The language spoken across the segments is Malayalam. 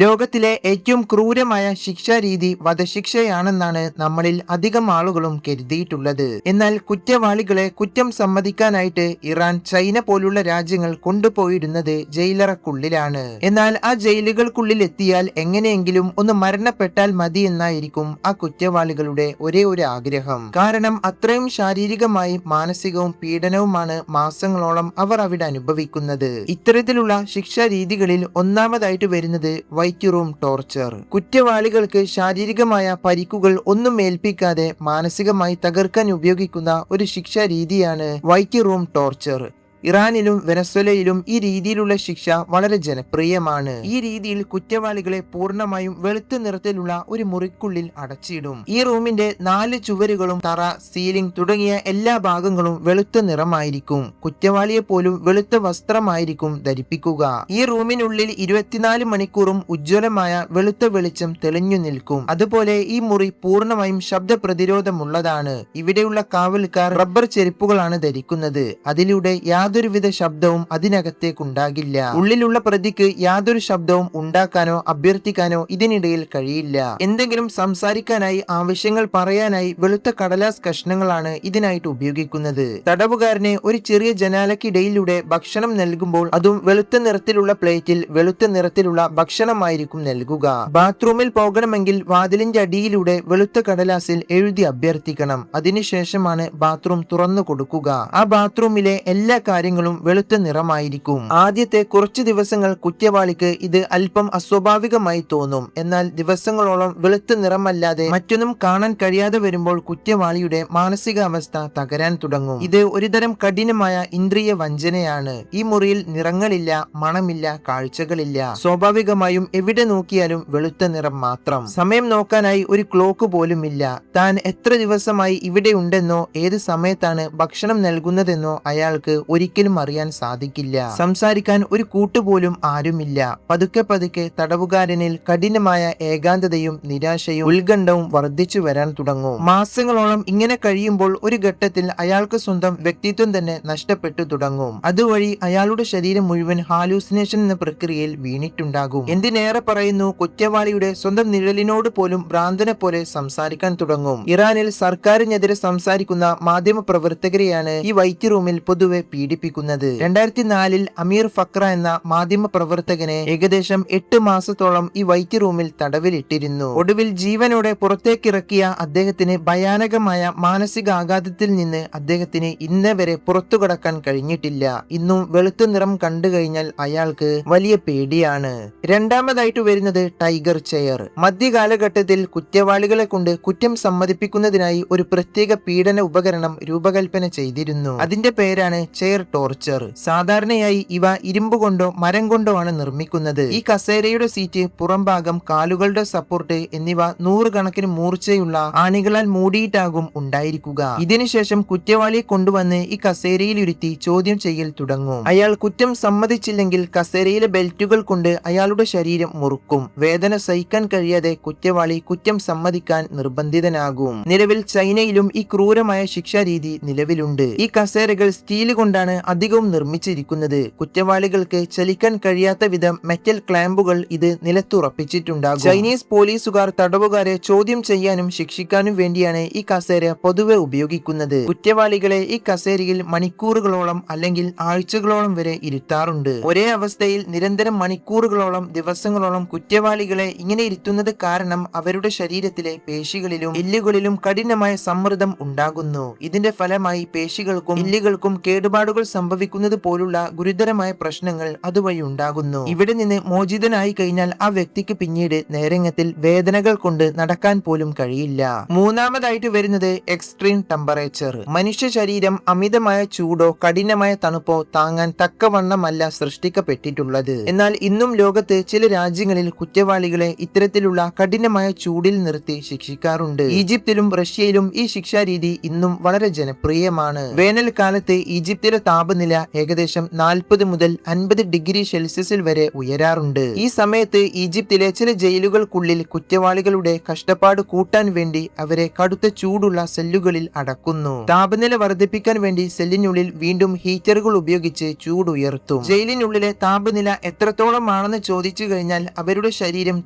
ലോകത്തിലെ ഏറ്റവും ക്രൂരമായ ശിക്ഷാരീതി വധശിക്ഷയാണെന്നാണ് നമ്മളിൽ അധികം ആളുകളും കരുതിയിട്ടുള്ളത്. എന്നാൽ കുറ്റവാളികളെ കുറ്റം സമ്മതിക്കാനായിട്ട് ഇറാൻ, ചൈന പോലുള്ള രാജ്യങ്ങൾ കൊണ്ടുപോയിരുന്നത് ജയിലറക്കുള്ളിലാണ്. എന്നാൽ ആ ജയിലുകൾക്കുള്ളിൽ എത്തിയാൽ എങ്ങനെയെങ്കിലും ഒന്ന് മരണപ്പെട്ടാൽ മതി എന്നായിരിക്കും ആ കുറ്റവാളികളുടെ ഒരേ ഒരു ആഗ്രഹം. കാരണം അത്രയും ശാരീരികമായി മാനസികവും പീഡനവുമാണ് മാസങ്ങളോളം അവർ അവിടെ അനുഭവിക്കുന്നത്. ഇത്തരത്തിലുള്ള ശിക്ഷാരീതികളിൽ ഒന്നാമതായിട്ട് വരുന്നത് വൈറ്റ് റൂം ടോർച്ചർ. കുറ്റവാളികൾക്ക് ശാരീരികമായ പരിക്കുകൾ ഒന്നും ഏൽപ്പിക്കാതെ മാനസികമായി തകർക്കാൻ ഉപയോഗിക്കുന്ന ഒരു ശിക്ഷാ രീതിയാണ് വൈറ്റ് റൂം ടോർച്ചർ. ഇറാനിലും വെനസ്വേലയിലും ഈ രീതിയിലുള്ള ശിക്ഷ വളരെ ജനപ്രിയമാണ്. ഈ രീതിയിൽ കുറ്റവാളികളെ പൂർണ്ണമായും വെളുത്ത നിറത്തിലുള്ള ഒരു മുറിക്കുള്ളിൽ അടച്ചിടും. ഈ റൂമിന്റെ 4 ചുവരുകളും തറ, സീലിംഗ് തുടങ്ങിയ എല്ലാ ഭാഗങ്ങളും വെളുത്ത നിറമായിരിക്കും. കുറ്റവാളിയെ പോലും വെളുത്ത വസ്ത്രമായിരിക്കും ധരിപ്പിക്കുക. ഈ റൂമിനുള്ളിൽ 24 മണിക്കൂറും ഉജ്ജ്വലമായ വെളുത്ത വെളിച്ചം തെളിഞ്ഞു നിൽക്കും. അതുപോലെ ഈ മുറി പൂർണ്ണമായും ശബ്ദ പ്രതിരോധമുള്ളതാണ്. ഇവിടെയുള്ള കാവൽക്കാർ റബ്ബർ ചെരുപ്പുകളാണ് ധരിക്കുന്നത്. അതിലൂടെ യാതൊരുവിധ ശബ്ദവും അതിനകത്തേക്കുണ്ടാകില്ല. ഉള്ളിലുള്ള പ്രതിക്ക് യാതൊരു ശബ്ദവും ഉണ്ടാക്കാനോ അഭ്യർത്ഥിക്കാനോ ഇതിനിടയിൽ കഴിയില്ല. എന്തെങ്കിലും സംസാരിക്കാനായി, ആവശ്യങ്ങൾ പറയാനായി വെളുത്ത കടലാസ് കഷ്ണങ്ങളാണ് ഇതിനായിട്ട് ഉപയോഗിക്കുന്നത്. തടവുകാരന് ഒരു ചെറിയ ജനാലയ്ക്കിടയിലൂടെ ഭക്ഷണം നൽകുമ്പോൾ അതും വെളുത്ത നിറത്തിലുള്ള പ്ലേറ്റിൽ വെളുത്ത നിറത്തിലുള്ള ഭക്ഷണമായിരിക്കും നൽകുക. ബാത്റൂമിൽ പോകണമെങ്കിൽ വാതിലിന്റെ അടിയിലൂടെ വെളുത്ത കടലാസിൽ എഴുതി അഭ്യർത്ഥിക്കണം. അതിനുശേഷമാണ് ബാത്റൂം തുറന്നു കൊടുക്കുക. ആ ബാത്റൂമിലെ എല്ലാ കാര്യങ്ങളും വെളുത്ത നിറമായിരിക്കും. ആദ്യത്തെ കുറച്ചു ദിവസങ്ങൾ കുറ്റവാളിക്ക് ഇത് അല്പം അസ്വാഭാവികമായി തോന്നും. എന്നാൽ ദിവസങ്ങളോളം വെളുത്ത നിറമല്ലാതെ മറ്റൊന്നും കാണാൻ കഴിയാതെ വരുമ്പോൾ കുറ്റവാളിയുടെ മാനസികാവസ്ഥ തകരാൻ തുടങ്ങും. ഇത് ഒരുതരം കഠിനമായ ഇന്ദ്രിയ വഞ്ചനയാണ്. ഈ മുറിയിൽ നിറങ്ങളില്ല, മണമില്ല, കാഴ്ചകളില്ല. സ്വാഭാവികമായും എവിടെ നോക്കിയാലും വെളുത്ത നിറം മാത്രം. സമയം നോക്കാനായി ഒരു ക്ലോക്ക് പോലുമില്ല. താൻ എത്ര ദിവസമായി ഇവിടെ ഉണ്ടെന്നോ ഏത് സമയത്താണ് ഭക്ഷണം നൽകുന്നതെന്നോ അയാൾക്ക് ഒരിക്കലും അറിയാൻ സാധിക്കില്ല. സംസാരിക്കാൻ ഒരു കൂട്ടുപോലും ആരുമില്ല. പതുക്കെ പതുക്കെ തടവുകാരനിൽ കഠിനമായ ഏകാന്തതയും നിരാശയും ഉത്കണ്ഠവും വർദ്ധിച്ചു വരാൻ തുടങ്ങും. മാസങ്ങളോളം ഇങ്ങനെ കഴിയുമ്പോൾ ഒരു ഘട്ടത്തിൽ അയാൾക്ക് സ്വന്തം വ്യക്തിത്വം തന്നെ നഷ്ടപ്പെട്ടു തുടങ്ങും. അതുവഴി അയാളുടെ ശരീരം മുഴുവൻ ഹാലൂസിനേഷൻ എന്ന പ്രക്രിയയിൽ വീണിട്ടുണ്ടാകും. എന്തിനേറെ പറയുന്നു, കുറ്റവാളിയുടെ സ്വന്തം നിഴലിനോട് പോലും ഭ്രാന്തനെ പോലെ സംസാരിക്കാൻ തുടങ്ങും. ഇറാനിൽ സർക്കാരിനെതിരെ സംസാരിക്കുന്ന മാധ്യമ പ്രവർത്തകരെയാണ് ഈ വൈറ്റ് റൂമിൽ പൊതുവെ പീഡിപ്പിക്കുന്നത്. 2004 അമീർ ഫക്ര എന്ന മാധ്യമ പ്രവർത്തകനെ ഏകദേശം 8 മാസത്തോളം ഈ വൈറ്റ് റൂമിൽ തടവിലിട്ടിരുന്നു. ഒടുവിൽ ജീവനോടെ പുറത്തേക്കിറക്കിയ അദ്ദേഹത്തിന് ഭയാനകമായ മാനസികാഘാതത്തിൽ നിന്ന് അദ്ദേഹത്തിന് ഇന്നേ വരെ പുറത്തു കടക്കാൻ കഴിഞ്ഞിട്ടില്ല. ഇന്നും വെളുത്ത നിറം കണ്ടു കഴിഞ്ഞാൽ അയാൾക്ക് വലിയ പേടിയാണ്. രണ്ടാമതായിട്ട് വരുന്നത് ടൈഗർ ചെയർ. മധ്യകാലഘട്ടത്തിൽ കുറ്റവാളികളെ കൊണ്ട് കുറ്റം സമ്മതിപ്പിക്കുന്നതിനായി ഒരു പ്രത്യേക പീഡന ഉപകരണം രൂപകൽപ്പന ചെയ്തിരുന്നു. അതിന്റെ പേരാണ് ചെയർ ടോർച്ചർ. സാധാരണയായി ഇവ ഇരുമ്പ് കൊണ്ടോ മരം കൊണ്ടോ ആണ് നിർമ്മിക്കുന്നത്. ഈ കസേരയുടെ സീറ്റ്, പുറംഭാഗം, കാലുകളുടെ സപ്പോർട്ട് എന്നിവ 100 കണക്കിന് മൂർച്ചയുള്ള ആണികളാൽ മൂടിയിട്ടാകും ഉണ്ടായിരിക്കുക. ഇതിനുശേഷം കുറ്റവാളിയെ കൊണ്ടുവന്ന് ഈ കസേരയിൽ ഇരുത്തി ചോദ്യം ചെയ്യൽ തുടങ്ങും. അയാൾ കുറ്റം സമ്മതിച്ചില്ലെങ്കിൽ കസേരയിലെ ബെൽറ്റുകൾ കൊണ്ട് അയാളുടെ ശരീരം മുറുക്കും. വേദന സഹിക്കാൻ കഴിയാതെ കുറ്റവാളി കുറ്റം സമ്മതിക്കാൻ നിർബന്ധിതനാകും. നിലവിൽ ചൈനയിലും ഈ ക്രൂരമായ ശിക്ഷാരീതി നിലവിലുണ്ട്. ഈ കസേരകൾ സ്റ്റീൽ കൊണ്ടാണ് അധികവും നിർമ്മിച്ചിരിക്കുന്നത്. കുറ്റവാളികൾക്ക് ചലിക്കാൻ കഴിയാത്ത വിധം മെറ്റൽ ക്ലാമ്പുകൾ ഇത് നിലത്തുറപ്പിച്ചിട്ടുണ്ടാകും. ചൈനീസ് പോലീസുകാർ തടവുകാരെ ചോദ്യം ചെയ്യാനും ശിക്ഷിക്കാനും വേണ്ടിയാണ് ഈ കസേര പൊതുവെ ഉപയോഗിക്കുന്നത്. കുറ്റവാളികളെ ഈ കസേരയിൽ മണിക്കൂറുകളോളം അല്ലെങ്കിൽ ആഴ്ചകളോളം വരെ ഇരുത്താറുണ്ട്. ഒരേ അവസ്ഥയിൽ നിരന്തരം മണിക്കൂറുകളോളം, ദിവസങ്ങളോളം കുറ്റവാളികളെ ഇങ്ങനെ ഇരുത്തുന്നത് കാരണം അവരുടെ ശരീരത്തിലെ പേശികളിലും എല്ലുകളിലും കഠിനമായ സമ്മർദ്ദം ഉണ്ടാകുന്നു. ഇതിന്റെ ഫലമായി പേശികൾക്കും എല്ലുകൾക്കും കേടുപാടുകൾ സംഭവിക്കുന്നത് പോലുള്ള ഗുരുതരമായ പ്രശ്നങ്ങൾ അതുവഴി ഉണ്ടാകുന്നു. ഇവിടെ നിന്ന് മോചിതനായി കഴിഞ്ഞാൽ ആ വ്യക്തിക്ക് പിന്നീട് നേരങ്ങത്തിൽ വേദനകൾ കൊണ്ട് നടക്കാൻ പോലും കഴിയില്ല. മൂന്നാമതായിട്ട് വരുന്നത് എക്സ്ട്രീം ടെമ്പറേച്ചർ. മനുഷ്യ ശരീരം അമിതമായ ചൂടോ കഠിനമായ തണുപ്പോ താങ്ങാൻ തക്കവണ്ണമല്ല സൃഷ്ടിക്കപ്പെട്ടിട്ടുള്ളത്. എന്നാൽ ഇന്നും ലോകത്ത് ചില രാജ്യങ്ങളിൽ കുറ്റവാളികളെ ഇത്തരത്തിലുള്ള കഠിനമായ ചൂടിൽ നിർത്തി ശിക്ഷിക്കാറുണ്ട്. ഈജിപ്തിലും റഷ്യയിലും ഈ ശിക്ഷാരീതി ഇന്നും വളരെ ജനപ്രിയമാണ്. വേനൽക്കാലത്ത് ഈജിപ്തിലെ താപനില ഏകദേശം 40 മുതൽ 50 ഡിഗ്രി സെൽഷ്യസിൽ വരെ ഉയരാറുണ്ട്. ഈ സമയത്ത് ഈജിപ്തിലെ ചില ജയിലുകൾക്കുള്ളിൽ കുറ്റവാളികളുടെ കഷ്ടപ്പാട് കൂട്ടാൻ വേണ്ടി അവരെ കടുത്ത ചൂടുള്ള സെല്ലുകളിൽ അടക്കുന്നു. താപനില വർദ്ധിപ്പിക്കാൻ വേണ്ടി സെല്ലിനുള്ളിൽ വീണ്ടും ഹീറ്ററുകൾ ഉപയോഗിച്ച് ചൂട് ഉയർത്തും. ജയിലിനുള്ളിലെ താപനില എത്രത്തോളം ആണെന്ന് ചോദിച്ചു കഴിഞ്ഞാൽ അവരുടെ ശരീരം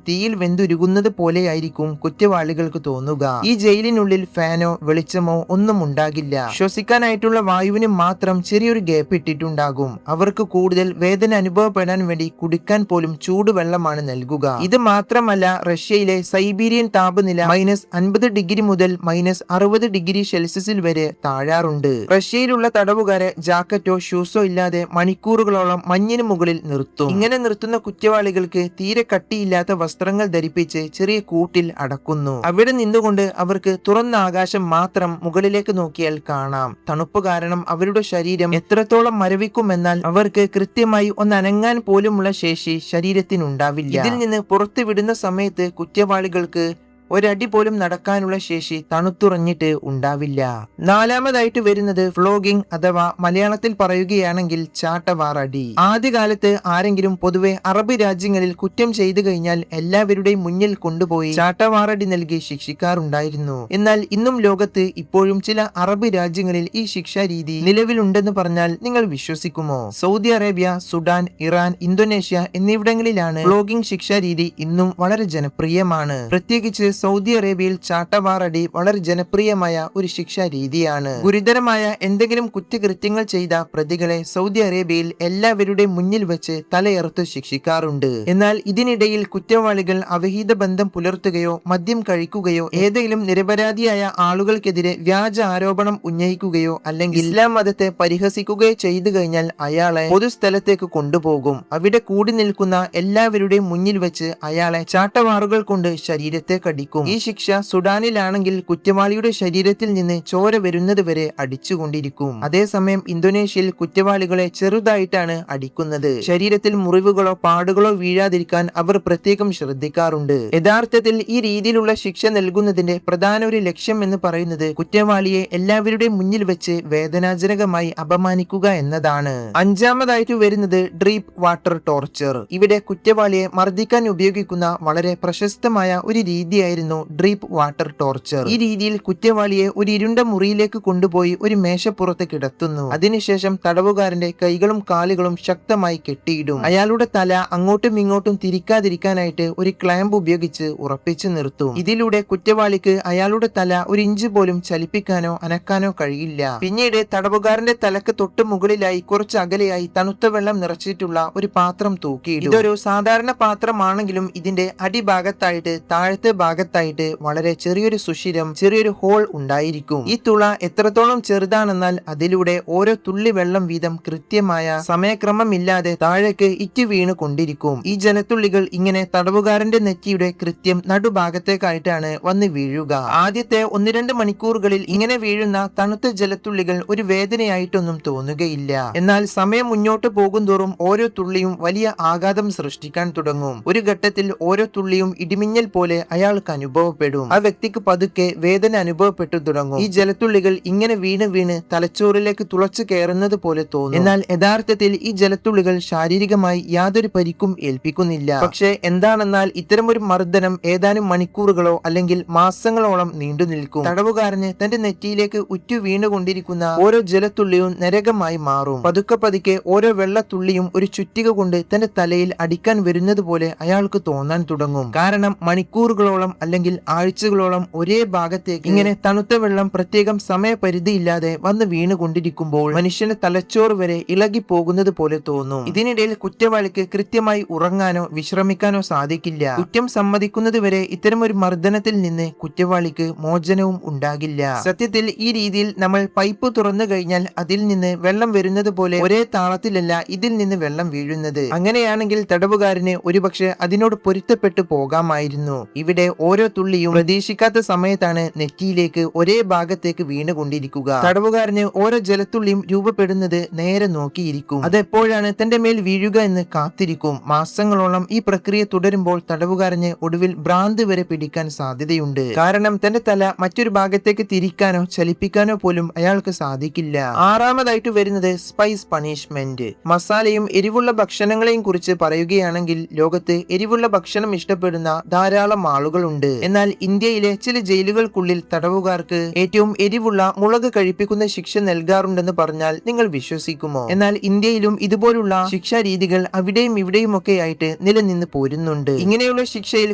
തീയിൽ വെന്തുരുകുന്നത് പോലെയായിരിക്കും കുറ്റവാളികൾക്ക് തോന്നുക. ഈ ജയിലിനുള്ളിൽ ഫാനോ വെളിച്ചമോ ഒന്നും ഉണ്ടാകില്ല. ശ്വസിക്കാനായിട്ടുള്ള വായുവിന് മാത്രം ചെറിയൊരു ഗ്യാപ്പ് ഇട്ടിട്ടുണ്ടാകും. അവർക്ക് കൂടുതൽ വേദന അനുഭവപ്പെടാൻ വേണ്ടി കുടിക്കാൻ പോലും ചൂടുവെള്ളമാണ് നൽകുക. ഇത് മാത്രമല്ല, റഷ്യയിലെ സൈബീരിയൻ താപനില -50 ഡിഗ്രി മുതൽ -60 ഡിഗ്രി സെൽഷ്യസിൽ വരെ താഴാറുണ്ട്. റഷ്യയിലുള്ള തടവുകാരെ ജാക്കറ്റോ ഷൂസോ ഇല്ലാതെ മണിക്കൂറുകളോളം മഞ്ഞിന് മുകളിൽ നിർത്തും. ഇങ്ങനെ നിർത്തുന്ന കുറ്റവാളികൾക്ക് തീരെ കട്ടിയില്ലാത്ത വസ്ത്രങ്ങൾ ധരിപ്പിച്ച് ചെറിയ കൂട്ടിൽ അടക്കുന്നു. അവിടെ നിന്നുകൊണ്ട് അവർക്ക് തുറന്ന ആകാശം മാത്രം മുകളിലേക്ക് നോക്കിയാൽ കാണാം. തണുപ്പ് കാരണം അവരുടെ ശരീരം എത്രത്തോളം മരവിക്കുമെന്നാൽ അവർക്ക് കൃത്യമായി ഒന്നനങ്ങാൻ പോലുമുള്ള ശേഷി ശരീരത്തിനുണ്ടാവില്ല. ഇതിൽ നിന്ന് പുറത്തു വിടുന്ന സമയത്ത് കുറ്റവാളികൾക്ക് ഒരടി പോലും നടക്കാനുള്ള ശേഷി തണുത്തുറഞ്ഞിട്ട് ഉണ്ടാവില്ല. നാലാമതായിട്ട് വരുന്നത് ഫ്ലോഗിംഗ് അഥവാ മലയാളത്തിൽ പറയുകയാണെങ്കിൽ ചാട്ടവാറടി. ആദ്യകാലത്ത് ആരെങ്കിലും പൊതുവെ അറബ് രാജ്യങ്ങളിൽ കുറ്റം ചെയ്തു കഴിഞ്ഞാൽ എല്ലാവരുടെയും മുന്നിൽ കൊണ്ടുപോയി ചാട്ടവാറടി നൽകി ശിക്ഷിക്കാറുണ്ടായിരുന്നു. എന്നാൽ ഇന്നും ലോകത്ത് ഇപ്പോഴും ചില അറബ് രാജ്യങ്ങളിൽ ഈ ശിക്ഷാ രീതി നിലവിലുണ്ടെന്ന് പറഞ്ഞാൽ നിങ്ങൾ വിശ്വസിക്കുമോ? Saudi Arabia, Sudan, Iran, Indonesia എന്നിവിടങ്ങളിലാണ് ഫ്ലോഗിംഗ് ശിക്ഷാ രീതി ഇന്നും വളരെ ജനപ്രിയമാണ്. പ്രത്യേകിച്ച് സൗദി അറേബ്യയിൽ ചാട്ടവാറടി വളരെ ജനപ്രിയമായ ഒരു ശിക്ഷാ രീതിയാണ്. ഗുരുതരമായ എന്തെങ്കിലും കുറ്റകൃത്യങ്ങൾ ചെയ്ത പ്രതികളെ സൗദി അറേബ്യയിൽ എല്ലാവരുടെയും മുന്നിൽ വെച്ച് തലയറുത്ത് ശിക്ഷിക്കാറുണ്ട്. എന്നാൽ ഇതിനിടയിൽ കുറ്റവാളികൾ അവിഹിത ബന്ധം പുലർത്തുകയോ മദ്യം കഴിക്കുകയോ ഏതെങ്കിലും നിരപരാധിയായ ആളുകൾക്കെതിരെ വ്യാജ ആരോപണം ഉന്നയിക്കുകയോ അല്ലെങ്കിൽ ഇസ്ലാം മതത്തെ പരിഹസിക്കുകയോ ചെയ്തു കഴിഞ്ഞാൽ അയാളെ പൊതുസ്ഥലത്തേക്ക് കൊണ്ടുപോകും. അവിടെ കൂടി നിൽക്കുന്ന എല്ലാവരുടെയും മുന്നിൽ വെച്ച് അയാളെ ചാട്ടവാറുകൾ കൊണ്ട് ശരീരത്തെ കടിക്കും. ഈ ശിക്ഷ സുഡാനിലാണെങ്കിൽ കുറ്റവാളിയുടെ ശരീരത്തിൽ നിന്ന് ചോര വരുന്നത് വരെ അടിച്ചുകൊണ്ടിരിക്കും. അതേസമയം ഇന്തോനേഷ്യയിൽ കുറ്റവാളികളെ ചെറുതായിട്ടാണ് അടിക്കുന്നത്. ശരീരത്തിൽ മുറിവുകളോ പാടുകളോ വീഴാതിരിക്കാൻ അവർ പ്രത്യേകം ശ്രദ്ധിക്കാറുണ്ട്. യഥാർത്ഥത്തിൽ ഈ രീതിയിലുള്ള ശിക്ഷ നൽകുന്നതിന്റെ പ്രധാന ഒരു ലക്ഷ്യം എന്ന് പറയുന്നത് കുറ്റവാളിയെ എല്ലാവരുടെയും മുന്നിൽ വെച്ച് വേദനാജനകമായി അപമാനിക്കുക എന്നതാണ്. അഞ്ചാമതായിട്ട് വരുന്നത് ഡ്രീപ്പ് വാട്ടർ ടോർച്ചർ. ഇവിടെ കുറ്റവാളിയെ മർദ്ദിക്കാൻ ഉപയോഗിക്കുന്ന വളരെ പ്രശസ്തമായ ഒരു രീതിയായിരുന്നു ഡ്രീപ്പ് വാട്ടർ ടോർച്ചർ. ഈ രീതിയിൽ കുറ്റവാളിയെ ഒരു ഇരുണ്ട മുറിയിലേക്ക് കൊണ്ടുപോയി ഒരു മേശപ്പുറത്ത് കിടത്തുന്നു. അതിനുശേഷം തടവുകാരന്റെ കൈകളും കാലുകളും ശക്തമായി കെട്ടിയിടും. അയാളുടെ തല അങ്ങോട്ടും ഇങ്ങോട്ടും തിരിക്കാതിരിക്കാനായിട്ട് ഒരു ക്ലാമ്പ് ഉപയോഗിച്ച് ഉറപ്പിച്ചു നിർത്തും. ഇതിലൂടെ കുറ്റവാളിക്ക് അയാളുടെ തല ഒരു ഇഞ്ച് പോലും ചലിപ്പിക്കാനോ അനക്കാനോ കഴിയില്ല. പിന്നീട് തടവുകാരന്റെ തലക്ക് തൊട്ട് മുകളിലായി കുറച്ച് അകലെയായി തണുത്ത വെള്ളം നിറച്ചിട്ടുള്ള ഒരു പാത്രം തൂക്കിയിടും. ഇതൊരു സാധാരണ പാത്രമാണെങ്കിലും ഇതിന്റെ അടിഭാഗത്തായിട്ട് താഴത്തെ ഭാഗത്തായിട്ട് വളരെ ചെറിയൊരു സുഷിരം, ചെറിയൊരു ഹോൾ ഉണ്ടായിരിക്കും. ഈ തുള എത്രത്തോളം ചെറുതാണെന്നാൽ അതിലൂടെ ഓരോ തുള്ളി വെള്ളം വീതം കൃത്യമായ സമയക്രമമില്ലാതെ താഴേക്ക് ഇറ്റു വീണു കൊണ്ടിരിക്കും. ഈ ജലത്തുള്ളികൾ ഇങ്ങനെ തടവുകാരന്റെ നെറ്റിയുടെ കൃത്യം നടുഭാഗത്തേക്കായിട്ടാണ് വന്ന് വീഴുക. ആദ്യത്തെ 1-2 മണിക്കൂറുകളിൽ ഇങ്ങനെ വീഴുന്ന തണുത്ത ജലത്തുള്ളികൾ ഒരു വേദനയായിട്ടൊന്നും തോന്നുകയില്ല. എന്നാൽ സമയം മുന്നോട്ട് പോകുന്തോറും ഓരോ തുള്ളിയും വലിയ ആഘാതം സൃഷ്ടിക്കാൻ തുടങ്ങും. ഒരു ഘട്ടത്തിൽ ഓരോ തുള്ളിയും ഇടിമിന്നൽ പോലെ അയാൾക്ക് അനുഭവപ്പെടും. ആ വ്യക്തിക്ക് പതുക്കെ വേദന അനുഭവപ്പെട്ടു തുടങ്ങും. ഈ ജലത്തുള്ളികൾ ഇങ്ങനെ വീണ് വീണ് തലച്ചോറിലേക്ക് തുളച്ചു കയറുന്നത് പോലെ തോന്നും. എന്നാൽ യഥാർത്ഥത്തിൽ ഈ ജലത്തുള്ളികൾ ശാരീരികമായി യാതൊരു പരിക്കും ഏൽപ്പിക്കുന്നില്ല. പക്ഷെ എന്താണെന്നാൽ ഇത്തരമൊരു മർദ്ദനം ഏതാനും മണിക്കൂറുകളോ അല്ലെങ്കിൽ മാസങ്ങളോളം നീണ്ടു നിൽക്കും. തടവുകാരന് തന്റെ നെറ്റിയിലേക്ക് ഉറ്റു വീണുകൊണ്ടിരിക്കുന്ന ഓരോ ജലത്തുള്ളിയും നരകമായി മാറും. പതുക്കെ പതുക്കെ ഓരോ വെള്ളത്തുള്ളിയും ഒരു ചുറ്റിക കൊണ്ട് തന്റെ തലയിൽ അടിക്കാൻ വരുന്നത് പോലെ അയാൾക്ക് തോന്നാൻ തുടങ്ങും. കാരണം മണിക്കൂറുകളോളം അല്ലെങ്കിൽ ആഴ്ചകളോളം ഒരേ ഭാഗത്തേക്ക് ഇങ്ങനെ തണുത്ത വെള്ളം പ്രത്യേകം സമയപരിധിയില്ലാതെ വന്ന് വീണുകൊണ്ടിരിക്കുമ്പോൾ മനുഷ്യന്റെ തലച്ചോറ് വരെ ഇളകി പോകുന്നത് പോലെ തോന്നും. ഇതിനിടയിൽ കുറ്റവാളിക്ക് കൃത്യമായി ഉറങ്ങാനോ വിശ്രമിക്കാനോ സാധിക്കില്ല. കുറ്റം സമ്മതിക്കുന്നത് വരെ ഇത്തരമൊരു മർദ്ദനത്തിൽ നിന്ന് കുറ്റവാളിക്ക് മോചനവും ഉണ്ടാകില്ല. സത്യത്തിൽ ഈ രീതിയിൽ നമ്മൾ പൈപ്പ് തുറന്നു കഴിഞ്ഞാൽ അതിൽ നിന്ന് വെള്ളം വരുന്നത് പോലെ ഒരേ താളത്തിലല്ല ഇതിൽ നിന്ന് വെള്ളം വീഴുന്നത്. അങ്ങനെയാണെങ്കിൽ തടവുകാരന് ഒരുപക്ഷെ അതിനോട് പൊരുത്തപ്പെട്ടു പോകാമായിരുന്നു. ഇവിടെ ഓരോ ഓരോ തുള്ളിയും പ്രതീക്ഷിക്കാത്ത സമയത്താണ് നെറ്റിയിലേക്ക് ഒരേ ഭാഗത്തേക്ക് വീണുകൊണ്ടിരിക്കുക. തടവുകാരന് ഓരോ ജലത്തുള്ളിയും രൂപപ്പെടുന്നത് നേരെ നോക്കിയിരിക്കും. അതെപ്പോഴാണ് തന്റെ മേൽ വീഴുക എന്ന് കാത്തിരിക്കും. മാസങ്ങളോളം ഈ പ്രക്രിയ തുടരുമ്പോൾ തടവുകാരന് ഒടുവിൽ ഭ്രാന്ത് വരെ പിടിക്കാൻ സാധ്യതയുണ്ട്. കാരണം തന്റെ തല മറ്റൊരു ഭാഗത്തേക്ക് തിരിക്കാനോ ചലിപ്പിക്കാനോ പോലും അയാൾക്ക് സാധിക്കില്ല. ആറാമതായിട്ട് വരുന്നത് സ്പൈസ് പണിഷ്മെന്റ്. മസാലയും എരിവുള്ള ഭക്ഷണങ്ങളെയും കുറിച്ച് പറയുകയാണെങ്കിൽ ലോകത്ത് എരിവുള്ള ഭക്ഷണം ഇഷ്ടപ്പെടുന്ന ധാരാളം ആളുകളുണ്ട്. എന്നാൽ ഇന്ത്യയിലെ ചില ജയിലുകൾക്കുള്ളിൽ തടവുകാർക്ക് ഏറ്റവും എരിവുള്ള മുളക് കഴിപ്പിക്കുന്ന ശിക്ഷ നൽകാറുണ്ടെന്ന് പറഞ്ഞാൽ നിങ്ങൾ വിശ്വസിക്കുമോ? എന്നാൽ ഇന്ത്യയിലും ഇതുപോലുള്ള ശിക്ഷാ രീതികൾ അവിടെയും ഇവിടെയും ഒക്കെ ആയിട്ട് നിലനിന്ന് പോരുന്നുണ്ട്. ഇങ്ങനെയുള്ള ശിക്ഷയിൽ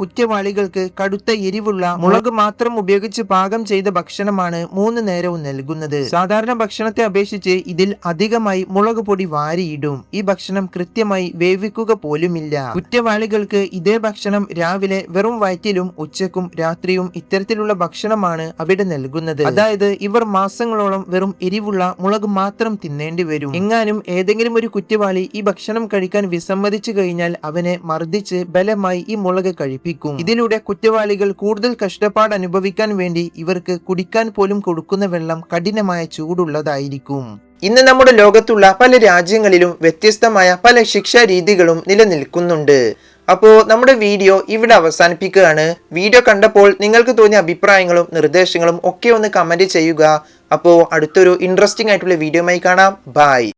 കുറ്റവാളികൾക്ക് കടുത്ത എരിവുള്ള മുളക് മാത്രം ഉപയോഗിച്ച് പാകം ചെയ്ത ഭക്ഷണമാണ് 3 നേരവും നൽകുന്നത്. സാധാരണ ഭക്ഷണത്തെ അപേക്ഷിച്ച് ഇതിൽ അധികമായി മുളക് പൊടി വാരിയിടും. ഈ ഭക്ഷണം കൃത്യമായി വേവിക്കുക പോലുമില്ല. കുറ്റവാളികൾക്ക് ഇതേ ഭക്ഷണം രാവിലെ വെറും വയറ്റിലും ഉച്ചക്കും രാത്രിയും ഇത്തരത്തിലുള്ള ഭക്ഷണമാണ് അവിടെ നൽകുന്നത്. അതായത് ഇവർ മാസങ്ങളോളം വെറും എരിവുള്ള മുളക് മാത്രം തിന്നേണ്ടി വരും. എങ്ങാനും ഏതെങ്കിലും ഒരു കുറ്റവാളി ഈ ഭക്ഷണം കഴിക്കാൻ വിസമ്മതിച്ചു കഴിഞ്ഞാൽ അവനെ മർദ്ദിച്ച് ബലമായി ഈ മുളക് കഴിപ്പിക്കും. ഇതിലൂടെ കുറ്റവാളികൾ കൂടുതൽ കഷ്ടപ്പാട് അനുഭവിക്കാൻ വേണ്ടി ഇവർക്ക് കുടിക്കാൻ പോലും കൊടുക്കുന്ന വെള്ളം കഠിനമായ ചൂടുള്ളതായിരിക്കും. ഇന്ന് നമ്മുടെ ലോകത്തുള്ള പല രാജ്യങ്ങളിലും വ്യത്യസ്തമായ പല ശിക്ഷാ രീതികളും നിലനിൽക്കുന്നുണ്ട്. അപ്പോൾ നമ്മുടെ വീഡിയോ ഇവിടെ അവസാനിപ്പിക്കുകയാണ്. വീഡിയോ കണ്ടപ്പോൾ നിങ്ങൾക്ക് തോന്നിയ അഭിപ്രായങ്ങളും നിർദ്ദേശങ്ങളും ഒക്കെ ഒന്ന് കമന്റ് ചെയ്യുക. അപ്പോൾ അടുത്തൊരു ഇൻട്രസ്റ്റിംഗ് ആയിട്ടുള്ള വീഡിയോയുമായി കാണാം. ബൈ.